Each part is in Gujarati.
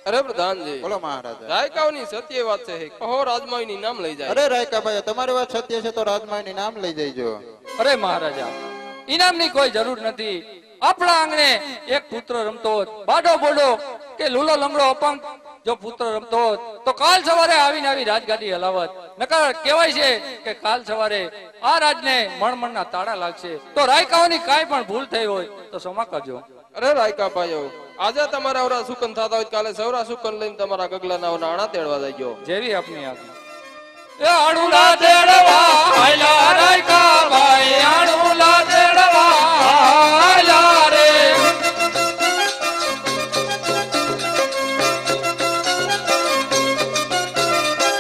અરે પ્રધાનજી બોલો મહારાજા। રાયકાઓની સત્ય વાત છે, કહો રાજમાઈની નામ લઈ જાય। અરે રાયકા ભાઈ, તમારી વાત સત્ય છે તો રાજમાઈની નામ લઈ જઈજો। અરે મહારાજા, ઇનામની કોઈ જરૂર નથી। આપણા આંગણે એક પુત્ર રમતો હોત, બાડો બોડો કે લૂલો લંગડો અપંગ જો પુત્ર રમતો હોત તો કાલ સવારે આવીને આવી રાજગાદી હલાવત। નકર કહેવાય છે કે કાલ સવારે આ રાજને મણમણના તાળા લાગશે। તો રાયકાઓની કાંઈ પણ ભૂલ થઈ હોય તો ક્ષમા કરજો। અરે રાયકા ભાઈઓ, આજે તમારા અવરા સુકન થતા હોય, કાલે સવરા સુકન લઈને તમારા ગગલાના નાણા તેડવા જાય ગયો। જેવી આપની આજ્ઞા। એ આણુલા તેડવા આયલા રાયકા ભાઈ, આણુલા તેડવા આયલા રે।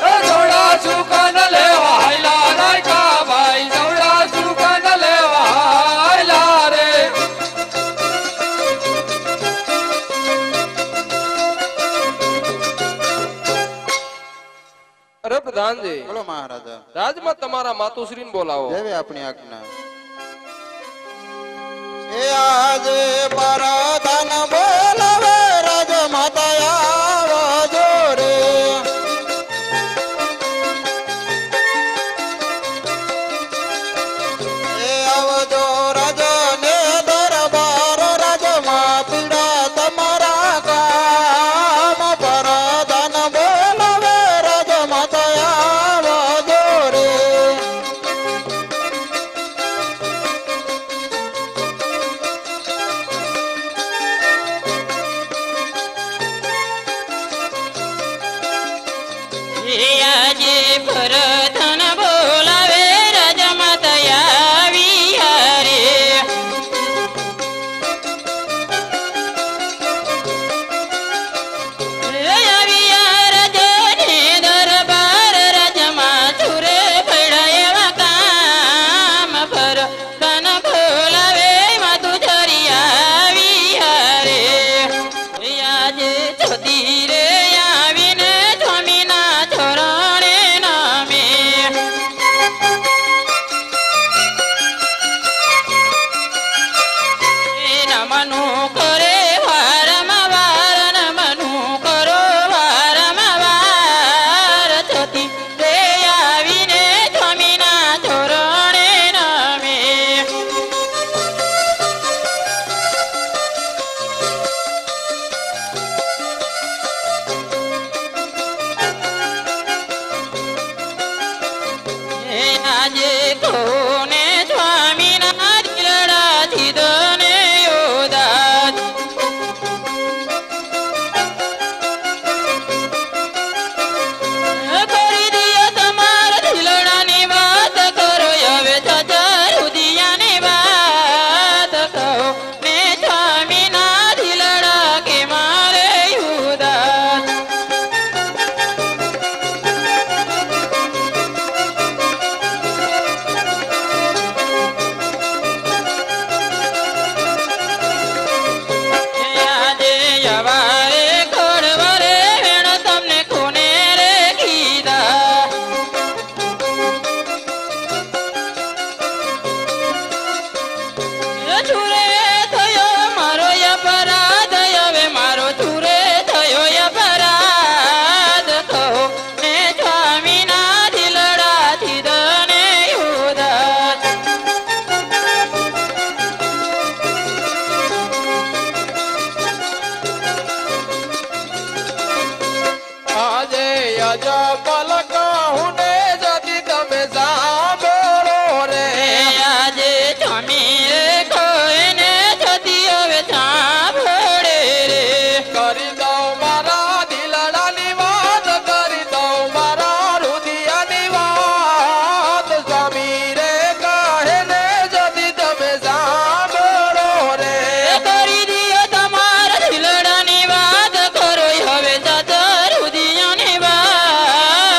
એ જોડા સુકન લેવા આયલા રાયકા ભાઈ, જોડા સુકન લેવા આયલા રે। અરે પ્રધાનજી, બોલો મહારાજા। રાજમાં તમારા માતુશ્રીને બોલાવો। જેવી આપની આજ્ઞા। એ આજે પરાધન બોલાવે રાજમાતા આવજો રે। એ આવજો રાજને દરબાર, રાજમાં પીડા તમારા કામ। પરાધન બોલાવે રાજમાતા આવજો રે। આજે ભરતન બોલાવે રાજમાતા આવી હારે। આવ્યા રાજને દરબાર, રાજમાં છુરે પડ્યા એવા કામ। ભરતન બોલાવે માતું છરી આવી હારે। આજે છોડી રે આવીને સ્વામીના ચરણે નામે। નમનું કરે વારમાં વાર, નમનું કરો વારમાં વાર। છોડી રે આવીને સ્વામીના ચરણે નામે। આજે કોને સ્વામીના દિલડાથી દને યોદાત। કરી દિયો તમારા દિલડાની વાત, કરો હવે ચાચા રુદિયાની વાત। કહો ને સ્વામીના દિલડા કે મારે યોદાત। આજે યવારે ખોડવરે વેણ તમને કોને રે કીધા। છુરે થયો મારો અપરાધ, હવે મારો છુરે થયો અપરાધ। કહો ને સ્વામીના દિલડાથી દને યોદાત। આજે અજબલ કહું ને જતી તમે સાંભળો રે। આજે સ્વામી કોઈને છતી હવે સાંભળે રે। કરી દઉં મારા દિલડાની વાત, કરી દઉં મારા રુદિયાની વાત। સ્વામી રે કહે ને જતી તમે સાંભળો રે। કરી દિયો તમારા દિલડાની વાત, કરો હવે ચાચા રુદિયાની વાત।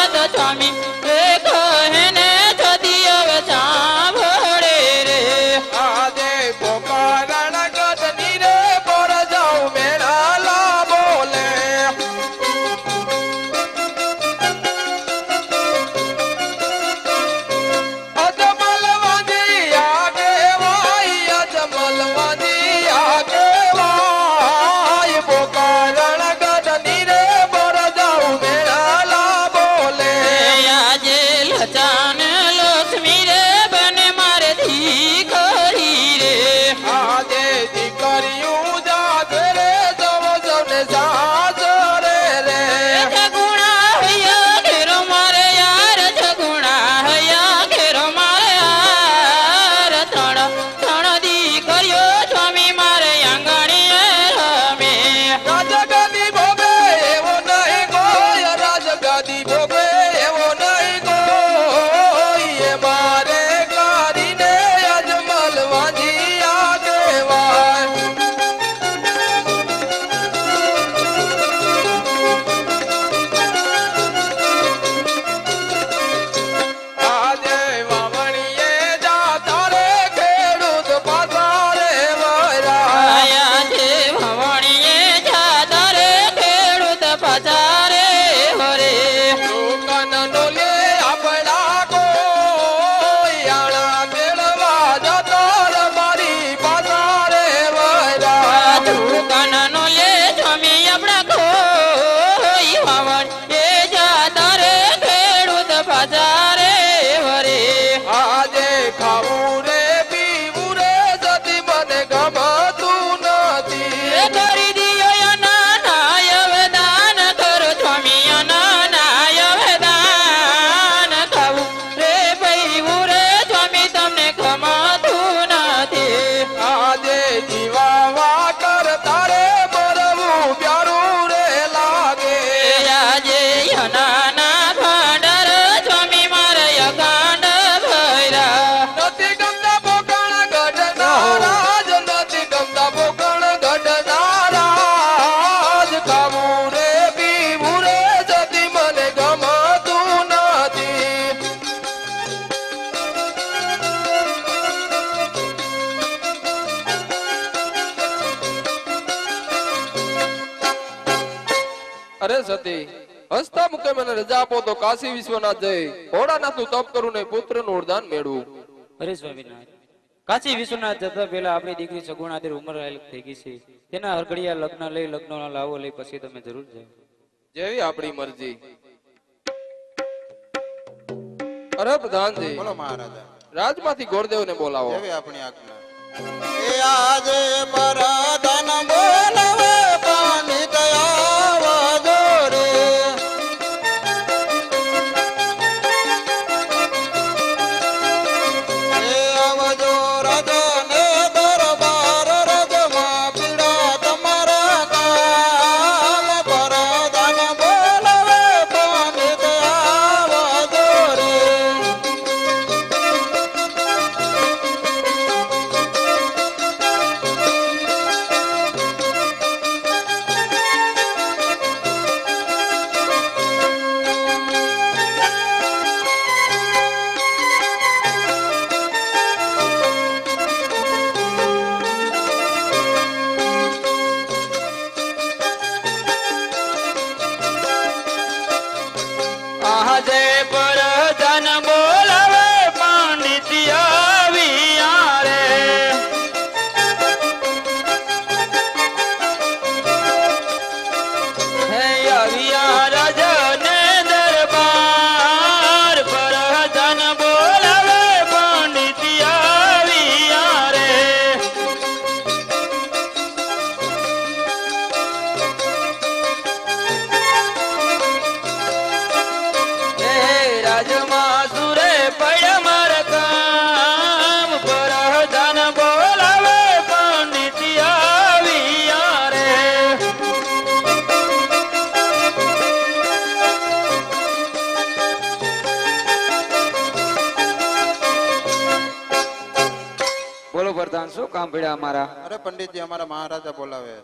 પાછા રે હરે દુકાનનો લે આપણા ગોયાળા મેળવા જતો રે મારી પાછા રે વૈરા. દુકાનનો લે સ્વામી આપણા કોઈ વાવણ એ જાતા રે ખેડૂત પાછા રે હરે આજે ખાવું રે પીવું રે જતી મને ગમતું નથી. એ કરી દિયો અનાનાય વેદાન કરો સ્વામી અનાનાય વેદાન ખાવું રે પીવું રે સ્વામી તમને ગમતું નથી આજે જીવાવા કરતા રે મરવું પ્યારું રે લાગે. આજે અનાના ભાંડાર સ્વામી મારે અગાંડ ભૈરા નથી ગમતા પોકણ ગઢનારા જ નથી ગમતા પોકણ ગઢનારા જ. ખાવું રે પીવું રે જતી મને ગમતું નથી. અરે સતી હસતા મુકે મને રજા આપો તો કાશી વિશ્વનાથ જઈ ભોળાનાથનું તપ કરું ને પુત્રનું વરદાન મેળવું. અરે સ્વામિનારાયણ કાશી વિશ્વનાથ જતા પહેલા આપણી દીકરી સગુણાદેર ઉંમર લાયક થઈ ગઈ છે તેના હરઘડિયા લગ્ન લઈ લગ્નનો લાવો લઈ પછી તમે જરૂર જાઓ જેવી આપણી મરજી. અરે પ્રધાનજી બોલો મહારાજા રાજમાંથી ગોરદેવને બોલાવો. જેવી આપણી આજ્ઞા. એ આજે પરાધન બોલવે પંડિત આવજો રે. એ આવજો રાજાને દરબાર રજમાં પીડા તમારા કામ. પરાધન બોલવે પંડિત આવજો રે. આજે પરધન બોલાવે પંડિત આવ્યા રે હે આવ્યા રાજાને દરબાર પરધન બોલાવે પંડિત આવ્યા રે હે રાજમાં સુરે પડ્યા મારા કામ પરધાન બોલાવે પંડિત આવ્યા રે બોલો પ્રધાન શું કામ પડ્યા અમારા અરે પંડિતજી અમારા મહારાજા બોલાવે.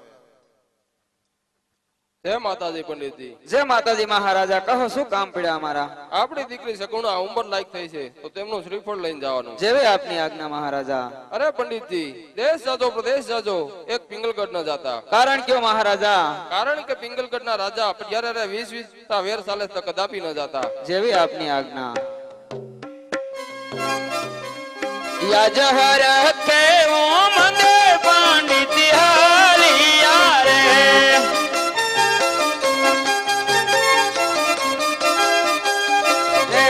જય માતાજી પંડિતજી. જય માતાજી મહારાજા કહો શું કામ પડ્યા અમારા આપણી દીકરી સગુણા ઉંમર લાયક થઈ છે તો તેમનું શ્રીફળ લઈને જવાનું. જેવી આપની આજ્ઞા મહારાજા અરે પંડિતજી દેશ જાજો પ્રદેશ જાજો એક પિંગલગઢ ન જાતા. કારણ કયો મહારાજા કારણ કે પિંગલગઢના રાજા જ્યારે 20 વેર સાલે તક કદાપી ન જાતા. જેવી આપની આજ્ઞા યાજહર કે ઓ મંદે પંડિત હાલિયા રે હે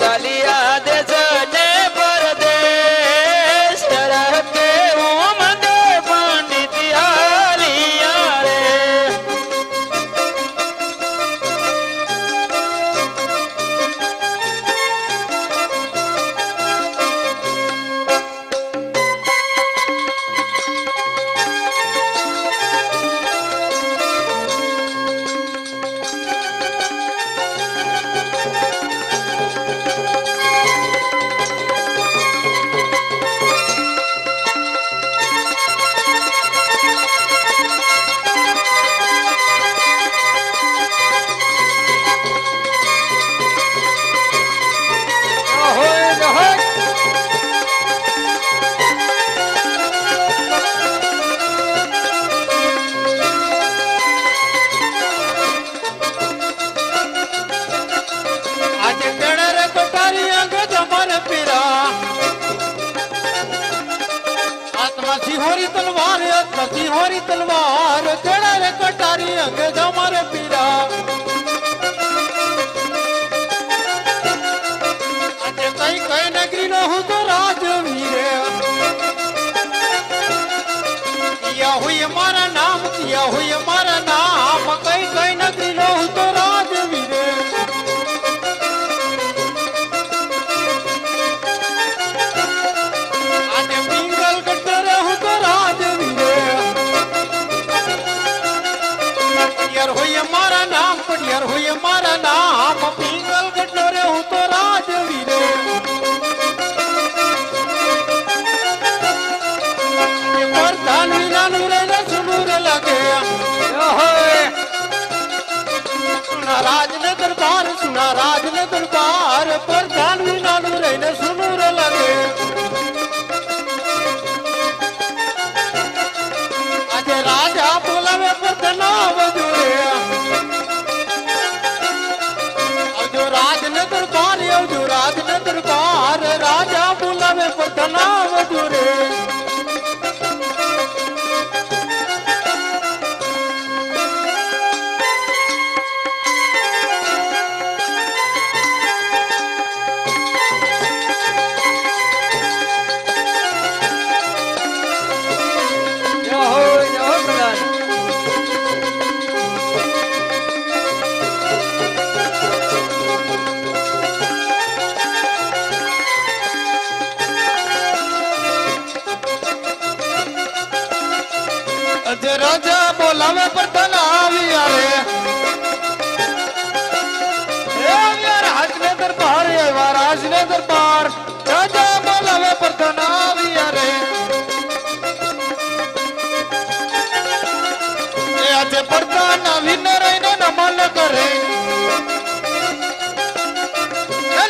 સાલિયા દેશ ને પરદેશ કે ઓ મંદે પંડિત હાલિયા રે સિંહોરી તલવાર સિંહોરી તલવાર તેડા રે કટારી અંગે જમારે પીરા આજે કઈ કઈ નગરી નો હું તો રાજવીરે કિયા હુય મારા નામ કિયા હુય મારા નામ કઈ કઈ નગરી નો હું તો રાજવીરે આજે પિંગલ કટરે હું તો રાજવીરે પડિયાર હોય મારા નામ પડિયાર હોય મારા નામ પિંગલ કટરે હું તો રાજવીરે પ્રધાન વિનાનું રે સુનુર લાગે સુના રાજ ને દરબાર સુના રાજ ને દરબાર પ્રધાન વિનાનું રે સુનુર લાગે આજે રાજા બોલાવે પ્રધાના વજુરે આવજો રાજ ને દરબાર આવજો રાજ ને દરબાર રાજા બોલાવે પ્રધાના વજુરે જય હો પ્રધાન. આજે રાજા બોલાવે પ્રધાન આવ્યા રે રાજ ને દરબાર એવા રાજ ને દરબાર રાજા બોલાવે પ્રધાન આવ્યા રે આજે પ્રધાન આવીને રહીને નમન કરે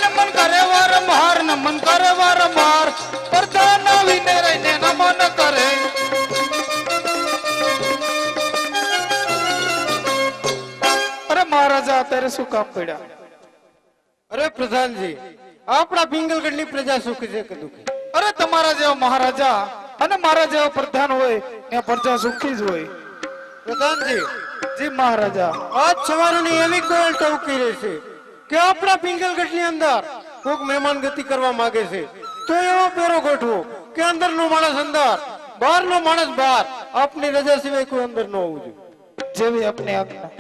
નમન કરે વારંવાર નમન કરે વારંવાર પ્રધાન આવીને રહીને નમન કરે અરે મહારાજા અત્યારે શું કામ પડ્યા અરે પ્રધાનજી આપણા પિંગલગઢ ની પ્રજા સુખી છે કે દુખી અરે તમારા જેવા મહારાજા અને મારા જેવા પ્રધાન હોય એ પ્રજા સુખી જ હોય પ્રધાનજી જી મહારાજા આજ સવારની એવી કોલ ટવકી રહી છે કે આપણા પિંગલગઢ ની અંદર કોઈક મહેમાન ગતિ કરવા માંગે છે તો એવો પેરો ગોઠવો કે અંદર નો માણસ અંદર બહાર નો માણસ બહાર આપની રજા સિવાય કોઈ અંદર ન હોવું જોઈએ જેવી આપની આજ્ઞા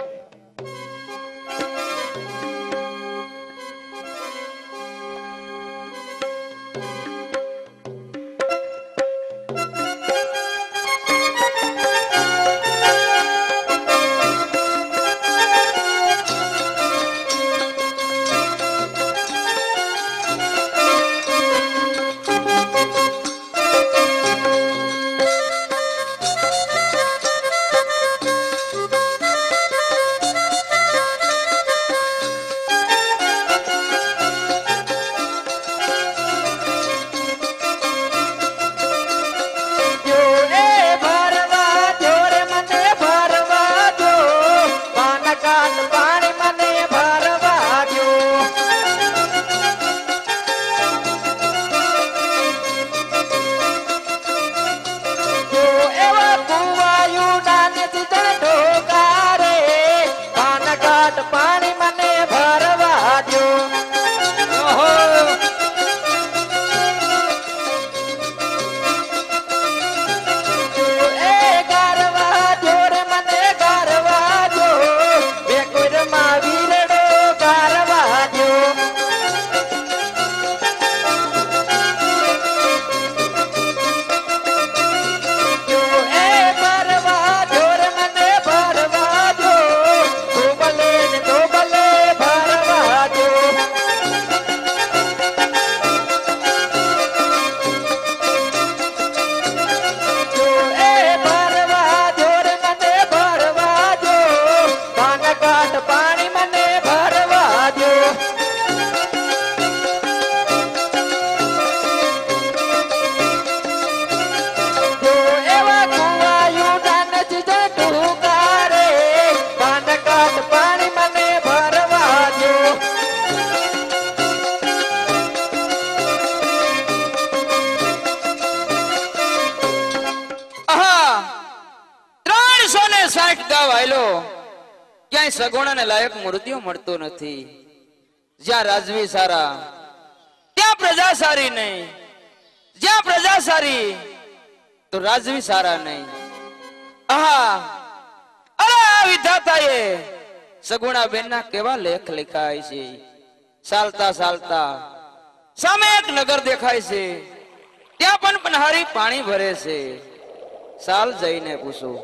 સગુણાને લાયક મૂર્તિઓ મળતો નથી. જ્યાં રાજવી સારા ત્યાં પ્રજા સારી નહીં, જ્યાં પ્રજા સારી તો રાજવી સારા નહીં. આહા, અરે આ વિધાતાએ સગુણા બેનના કેવા લેખ લખાય છે. ચાલતા ચાલતા સામે એક નગર દેખાય છે, ત્યાં પણ પનહારી પાણી ભરે છે. ચાલ જઈને પૂછું.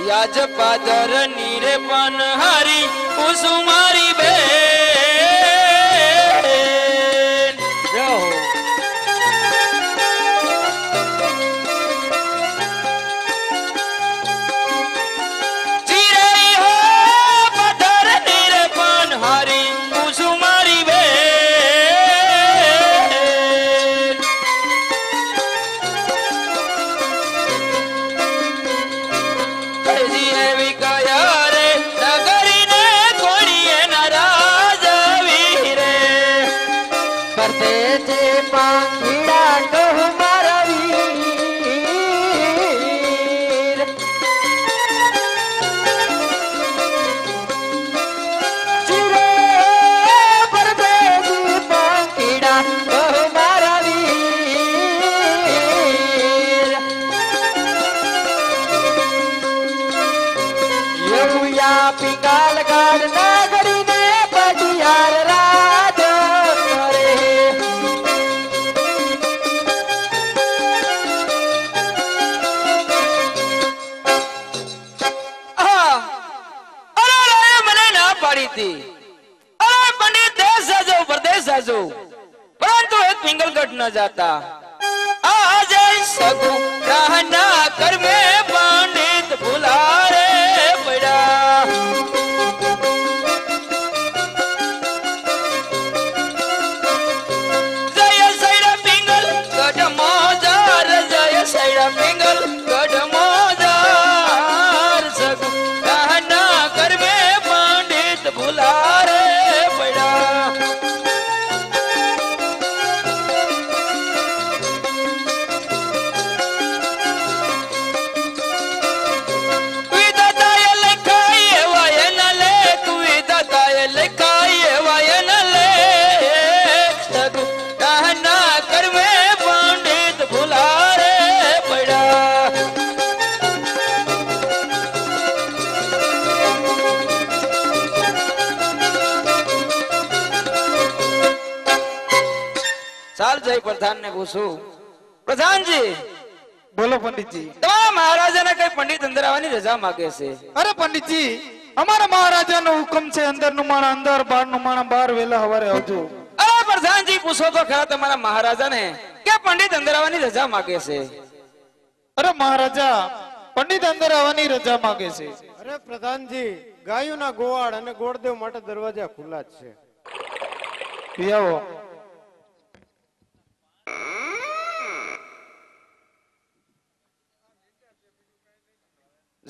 યાજ પાદર નીરે પનહારી પૂછું મારી બેન. જાઓ. ચિરાઈ હો પાદર નીરે પનહારી પૂછું મારી બેન. હજી એવી કયા રે નગરીને કોણીએ નારાજ આવી રે. પરદેશે પાંખીડા કહો મારા વીર. ચિરે પરદેશી પાંખીડા કહો મારા વીર. યમુયા પિંગાલ ગાડ નાગરીને પટિયાર રાજ કરે. આહા, અરે રે મને ના પાડી હતી. અરે પંડિત દેશ જાજો પરદેશ જાજો, પરંતુ એક પિંગલગઢ ન જાતા. આજે સગુ રાહના કર્મે પંડિત ભુલારે પડ્યા. જય સૈડા પિંગલ ગઢ મોજાર, જય સૈડા પિંગલ ગઢ મોજાર. સગુ રાહના કર્મે પંડિત ભુલારે પડ્યા. વિધાતાએ લખાય એવા એના લેખ, વિધાતાએ લખાય એવા એના લેખ. સગુ રાહના કર્મે પંડિત ભુલારે પડ્યા. ચાલ જય પ્રધાન ને પૂછું. પ્રધાનજી, બોલો પંડિતજી. તમારા મહારાજાને કઈ પંડિત અંદર આવવાની રજા માંગે છે. અરે પંડિતજી, અમારા મહારાજાનો હુકમ છે, અંદરનું માણા અંદર, બહારનું માણા બહાર, વેલા હવારે આવજો. અરે પ્રધાનજી, પૂછો તો ખરા તમારા મહારાજાને કે પંડિત અંદર આવવાની રજા માંગે છે. અરે મહારાજા પંડિત અંદર આવવાની રજા માંગે છે. અરે પ્રધાનજી, ગાયોના ગોવાળ અને ગોળદેવ માટે દરવાજા ખુલ્લા જ છે. આવો.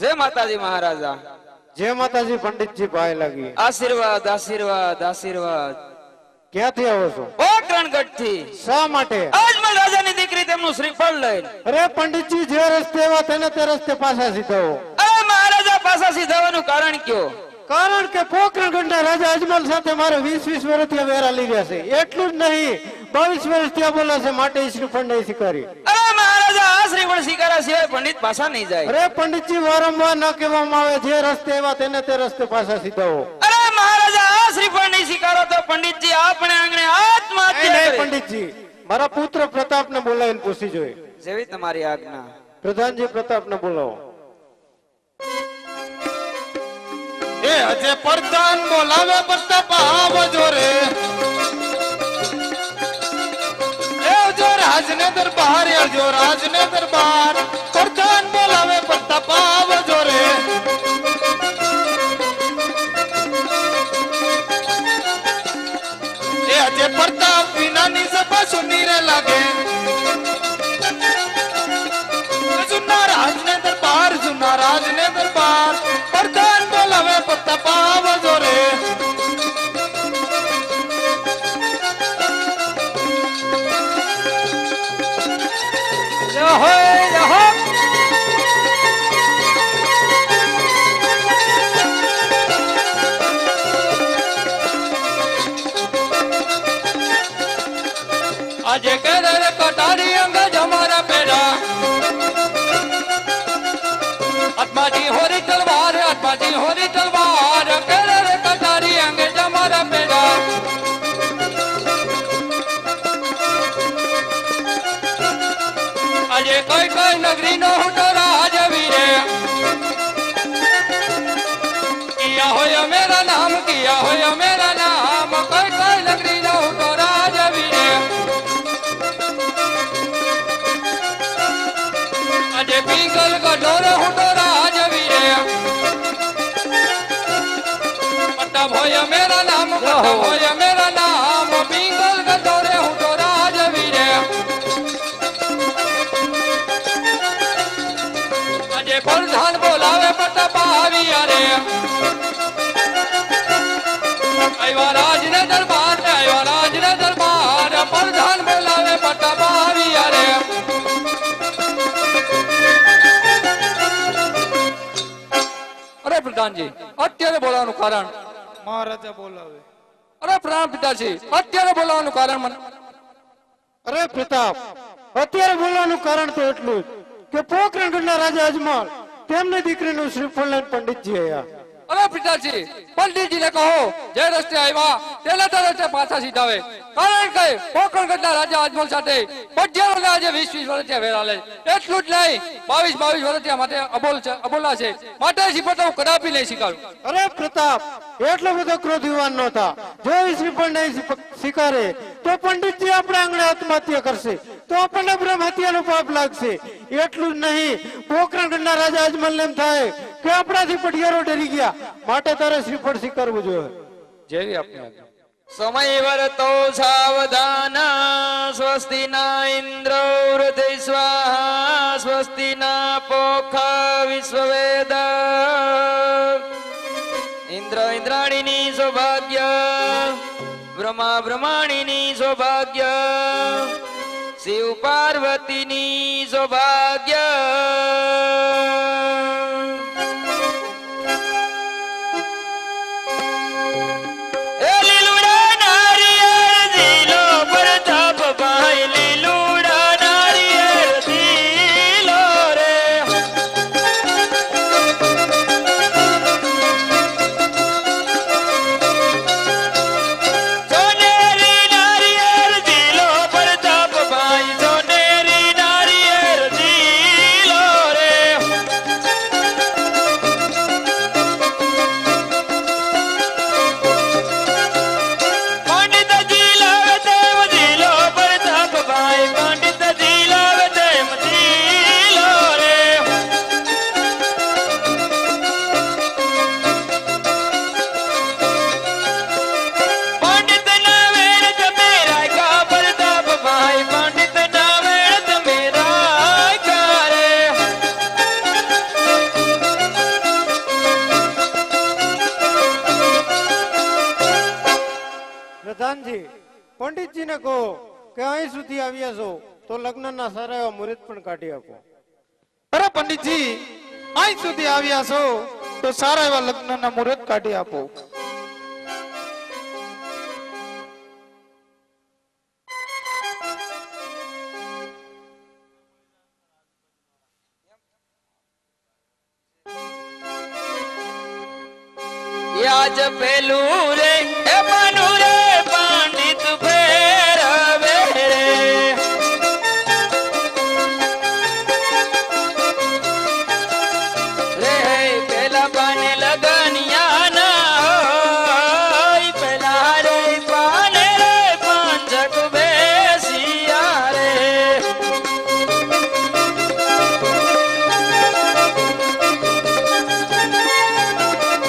જય માતાજી મહારાજા. જય માતાજી પંડિતજી, ભાઈ લાગી. આશીર્વાદ આશીર્વાદ આશીર્વાદ. ક્યાંથી આવો છો? ઓ કણગઢ થી. શા માટે? આજમલ રાજાની દીકરી તેમનું શ્રીફળ લઈને. અરે પંડિતજી, જે રસ્તે એવા તેને તે રસ્તે પાછા સીધાવો. અરે મહારાજા પાછા સીધાવાનું કારણ કયો? કારણ કે પોકરણગઢના રાજા અજમલ સાથે મારે 20 વર્ષથી વેરા લીધા છે. એટલું જ નહીં, 22 વર્ષ ત્યાં બોલે છે, માટે શ્રીફળ નહીં સ્વીકારી. અરે મહારાજા, આ શ્રીફળ સ્વીકાર્યા સિવાય પંડિત પાછા નહીં જાય. અરે પંડિતજી, વારંવાર ન કહેવામાં આવે, જે રસ્તે એવા તેને તે રસ્તે પાછા સીધાવો. અરે મહારાજા, આ શ્રીફળ નહીં સ્વીકારો તો પંડિતજી આપણે આંગણે આત્મહત્યા નહીં કરે. પંડિતજી, મારા પુત્ર પ્રતાપને બોલાવીને પૂછી જોઈએ. જેવી તમારી આજ્ઞા. પ્રધાનજી, પ્રતાપને બોલાવો. એ અજે પ્રધાન બોલાવે પ્રતાપ આવજો રે. એ જો રાજને દરબાર, જો રાજને દરબાર, પ્રધાન બોલાવે પ્રતાપ આવજો રે. એ અજે પ્રતાપ વિનાની સભા સુની રે લાગે. જુના રાજને દરબાર, જુના રાજને દરબાર, પ્રધાન બોલાવે પ્રતાપ આવજો રે. જય હો માતાજી હોરી તલવાર કેરે રે કટારી અંગે તમારા પેડા આજે કઈ કઈ નગરી નો હું તો રાજવી રે કિયા હોય મેરા નામ કિયા હોય મેરા નામ કઈ કઈ નગરી નો હું તો રાજવી રે આજે પિંગલ ગઢોરે હું તો રાજવી રે મતલબ હોય મેરા નામ મતલબ હોય મેરા નામ પિંગલ ગઢોરે હું તો રાજવી રે આજે પ્રધાન બોલાવે મતલબ આવ્યા રે આવ્યા રાજને દરબાર આવ્યા રાજને દરબાર પ્રધાન બોલાવે મતલબ આવ્યા રે અરે પ્રધાનજી અત્યારે બોલાવાનું કારણ મહારાજા બોલાવે. અરે પ્રધાન પિતાજી અત્યારે બોલાવાનું કારણ મને અરે પ્રતાપ, અત્યારે બોલવાનું કારણ તો એટલું જ કે પોખરણગઢના રાજા અજમલ તેમની દીકરીનું શ્રીફળ લઈને પંડિતજી આયા. અરે પિતાજી પંડિતજીને કહો જે રસ્તે આવ્યા તેના તો રસ્તે પાછા સીધાવે કારણ કે પોખરણગઢના રાજા અજમલ સાથે પઢિયારોને આજે 20-20 વર્ષથી વેરા લે એટલું જ નહીં 22-22 વર્ષથી માટે અબોલા છે માટે શીપતો હું કદાપી નહીં શીખાડું. અરે પ્રતાપ, એટલો બધો ક્રોધ યુવાન નહોતા. જો એ શ્રીફળ નહીં સ્વીકારે તો પંડિતજી આપણા આંગણે આત્મહત્યા કરશે તો આપણને બ્રહ્મ હત્યાનો પાપ લાગશે. એટલું જ નહીં, પોખરણગઢના રાજા અજમલને એમ થાય કે આપણાથી પઢિયારો ડરી ગયા, માટે તારે શ્રીફળ સ્વીકારવું જોઈએ. જેવી આપની આજ્ઞા. સમય વર્તો સાવધાન સ્વસ્તિ ના ઇન્દ્ર વૃદ્ધિ સ્વાહા સ્વસ્તિ ના પોખ વિશ્વવેદ ઇન્દ્ર ઇન્દ્રાણીની સૌભાગ્ય બ્રહ્મા બ્રહ્માણીની સૌભાગ્ય શિવ પાર્વતીની સૌભાગ્ય પ્રધાનજી, પંડિતજીને કહો કે અહીં સુધી આવ્યા છો તો લગ્નના સારા એવા મુહૂર્ત પણ કાઢી આપો. અરે પંડિતજી અહીં સુધી આવ્યા છો તો સારા એવા લગ્નના મુહૂર્ત કાઢી આપો. યાજ પેલું રે એ